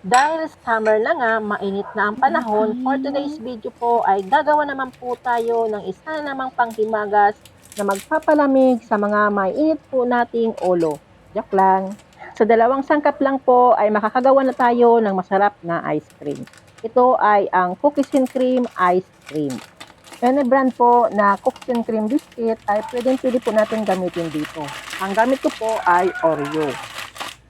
Dahil summer na nga, mainit na ang panahon, for today's video po ay gagawa naman po tayo ng isa na namang panghimagas na magpapalamig sa mga mainit po nating ulo. Joke lang. Sa dalawang sangkap lang po ay makakagawa na tayo ng masarap na ice cream. Ito ay ang cookies and cream ice cream. Any brand po na cookies and cream biscuit ay pwede po natin gamitin dito. Ang gamit ko po ay Oreo.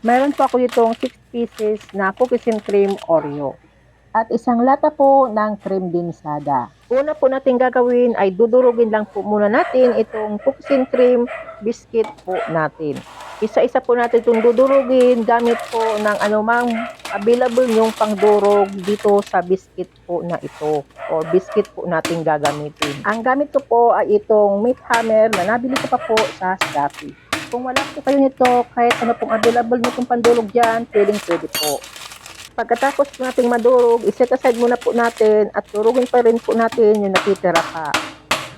Meron po ako ditong 6 pieces na cookies and cream Oreo. At isang lata po ng cream dinsada. Una po natin gagawin ay dudurugin lang po muna natin itong cookies and cream biscuit po natin. Isa-isa po natin itong dudurugin gamit po ng anumang available yung pangdurog dito sa biscuit po na ito o biscuit po natin gagamitin. Ang gamit ko po ay itong meat hammer na nabili ko pa po sa Shopee. Kung wala po kayo nito, kahit ano pong available nitong pandurog dyan, pwede po. Pagkatapos po nating madurog, iset aside muna po natin at durugin pa rin po natin yung natitira pa.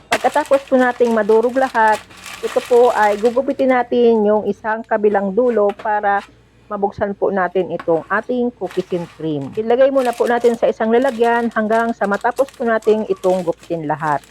Pagkatapos po nating madurog lahat, ito po ay gugupitin natin yung isang kabilang dulo para mabuksan po natin itong ating cookies and cream. Ilagay muna po natin sa isang lalagyan hanggang sa matapos po nating itong gupitin lahat.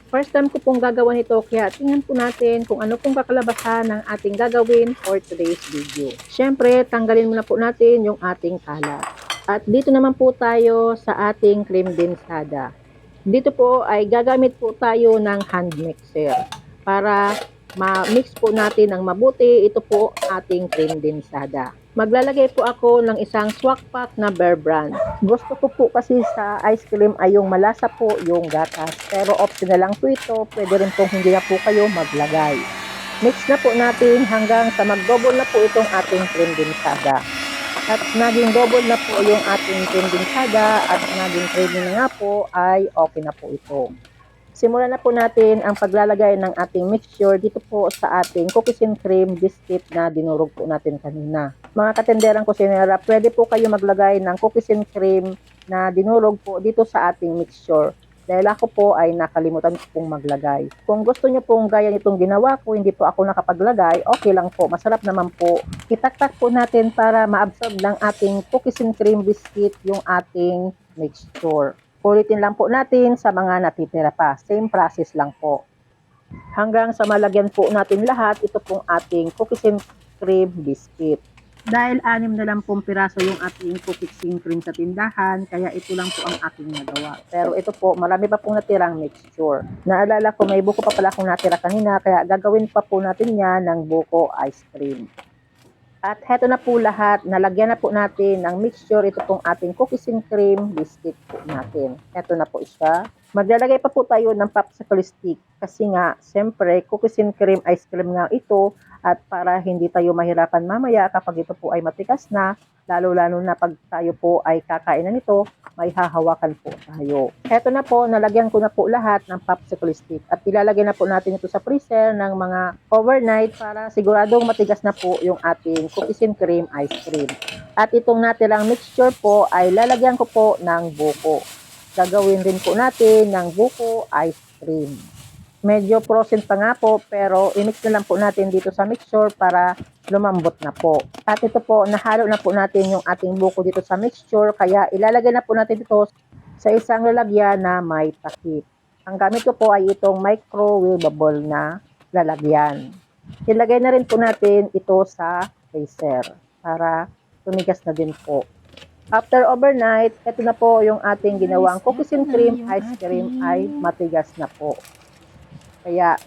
First time ko pong gagawa nito, kaya tingnan po natin kung ano pong kakalabasan ng ating gagawin for today's video. Siyempre, tanggalin muna po natin yung ating kalat. At dito naman po tayo sa ating cream dinsada. Dito po ay gagamit po tayo ng hand mixer para ma-mix po natin ng mabuti ito po ating cream dinsada. Maglalagay po ako ng isang swak pack na Bear Brand. Gusto ko po kasi sa ice cream ay yung malasa po yung gatas. Pero optional lang po ito. Pwede rin pong hindi na po kayo maglagay. Mix na po natin hanggang sa mag-double na po itong ating cream dinsada. At naging double na po yung ating cream dinsada at naging creamy na nga po ay okay na po ito. Simulan na po natin ang paglalagay ng ating mixture dito po sa ating cookies and cream biscuit na dinurog po natin kanina. Mga katenderang kusinera, pwede po kayo maglagay ng cookies and cream na dinurog po dito sa ating mixture. Dahil ako po ay nakalimutan ko pong maglagay. Kung gusto nyo pong gaya nitong ginawa ko, hindi po ako nakapaglagay, okay lang po, masarap naman po. Itaktak po natin para ma-absorb ng ating cookies and cream biscuit yung ating mixture. Ulitin lang po natin sa mga natitira pa. Same process lang po. Hanggang sa malagyan po natin lahat, ito pong ating cookies and cream biscuit. Dahil 6 na lang pong piraso yung ating cookies and cream sa tindahan, kaya ito lang po ang aking nagawa. Pero ito po, marami pa pong natirang mixture. Naalala ko, may buko pa pala akong natira kanina, kaya gagawin pa po natin yan ng buko ice cream. At heto na po lahat, nalagyan na po natin ng mixture, ito pong ating cookies and cream biscuit po natin. Heto na po siya. Maglalagay pa po tayo ng popsicle stick kasi nga, siyempre, cookies and cream ice cream nga ito at para hindi tayo mahirapan mamaya kapag ito po ay matikas na, lalo-lalo na pag tayo po ay kakain na nito, may hahawakan po tayo. Heto na po, nalagyan ko na po lahat ng popsicle stick at ilalagay na po natin ito sa freezer ng mga overnight para siguradong matigas na po yung ating cookies and cream ice cream. At itong natirang mixture po ay lalagyan ko po ng buko. Gagawin din po natin ng buko ice cream. Medyo frozen pa nga po pero i-mix na lang po natin dito sa mixture para lumambot na po. At ito po, nahalo na po natin yung ating buko dito sa mixture kaya ilalagay na po natin ito sa isang lalagyan na may takip. Ang gamit ko po ay itong microwavable na lalagyan. Ilagay na rin po natin ito sa freezer para tumigas na din po. After overnight, ito na po yung ating ginawang cookies and cream ice cream ay matigas na po. Kaya,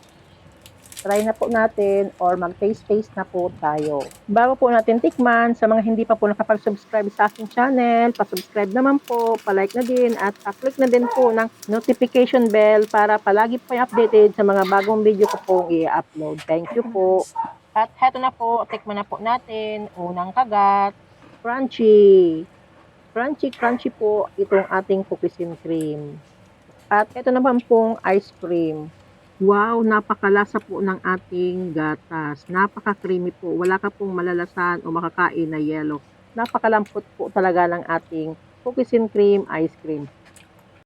try na po natin or mag-taste-taste na po tayo. Bago po natin tikman, sa mga hindi pa po nakapag-subscribe sa aking channel, pa-subscribe naman po, pa-like na din, at pa-click na din po ng notification bell para palagi po updated sa mga bagong video ko pong i-upload. Thank you po. At heto na po, tikman na po natin. Unang kagat, crunchy. Crunchy po itong ating cookies and cream. At ito naman pong ice cream. Wow, napakalasa po ng ating gatas. Napaka-creamy po. Wala ka pong malalasan o makakain na yellow. Napakalambot po talaga ng ating cookies and cream ice cream.